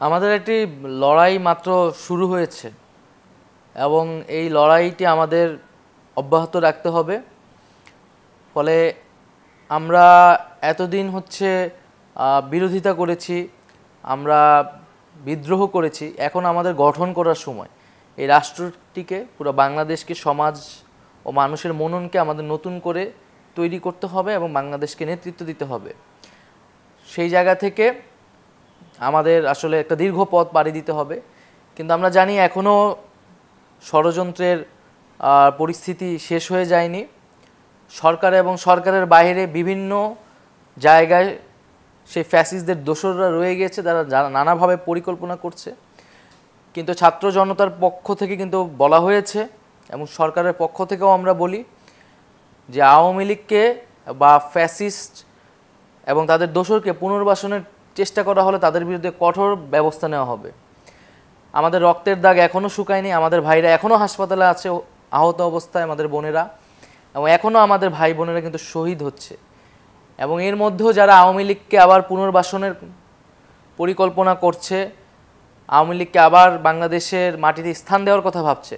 আমাদের একটি লড়াই মাত্র শুরু হয়েছে এবং এই লড়াইটি আমাদের অব্যাহত রাখতে হবে। ফলে আমরা এতদিন বিরোধিতা করেছি, আমরা বিদ্রোহ করেছি, এখন আমাদের গঠন করার সময়। এই রাষ্ট্রটিকে, পুরো বাংলাদেশকে, সমাজ ও মানুষের মননকে আমাদের নতুন করে তৈরি করতে হবে এবং বাংলাদেশকে নেতৃত্ব দিতে হবে। সেই জায়গা থেকে আমাদের আসলে একটা দীর্ঘ পথ পাড়ি দিতে হবে। কিন্তু আমরা জানি এখনও ষড়যন্ত্রের পরিস্থিতি শেষ হয়ে যায়নি। সরকার এবং সরকারের বাইরে বিভিন্ন জায়গায় সেই ফ্যাসিস্টদের দোসররা রয়ে গেছে, যারা নানাভাবে পরিকল্পনা করছে। কিন্তু ছাত্র জনতার পক্ষ থেকে কিন্তু বলা হয়েছে এবং সরকারের পক্ষ থেকেও আমরা বলি যে আওয়ামী লীগকে বা ফ্যাসিস্ট এবং তাদের দোসরকে পুনর্বাসনের চেষ্টা করা হলে তাদের বিরুদ্ধে কঠোর ব্যবস্থা নেওয়া হবে। আমাদের রক্তের দাগ এখনও শুকায়নি, আমাদের ভাইরা এখনও হাসপাতালে আছে আহত অবস্থায়, আমাদের বোনেরা, এবং এখনও আমাদের ভাই বোনেরা কিন্তু শহীদ হচ্ছে। এবং এর মধ্যেও যারা আওয়ামী লীগকে আবার পুনর্বাসনের পরিকল্পনা করছে, আওয়ামী লীগকে আবার বাংলাদেশের মাটিতে স্থান দেওয়ার কথা ভাবছে,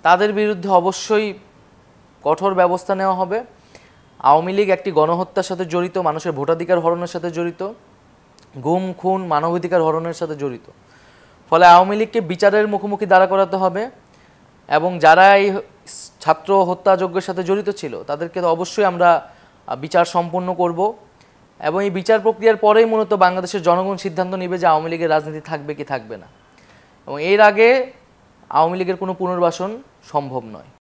তাদের বিরুদ্ধে অবশ্যই কঠোর ব্যবস্থা নেওয়া হবে। আওয়ামী লীগ একটি গণহত্যার সাথে জড়িত, মানুষের ভোটাধিকার হরণের সাথে জড়িত, গুম খুন, মানবাধিকার হরণের সাথে জড়িত। ফলে আওয়ামী লীগকে বিচারের মুখোমুখি দাঁড়া করাতে হবে এবং যারা এই ছাত্র হত্যাযজ্ঞের সাথে জড়িত ছিল তাদেরকে তো অবশ্যই আমরা বিচার সম্পন্ন করব। এবং এই বিচার প্রক্রিয়ার পরেই মূলত বাংলাদেশের জনগণ সিদ্ধান্ত নেবে যে আওয়ামী লীগের রাজনীতি থাকবে কি থাকবে না। এবং এর আগে আওয়ামী লীগের কোনো পুনর্বাসন সম্ভব নয়।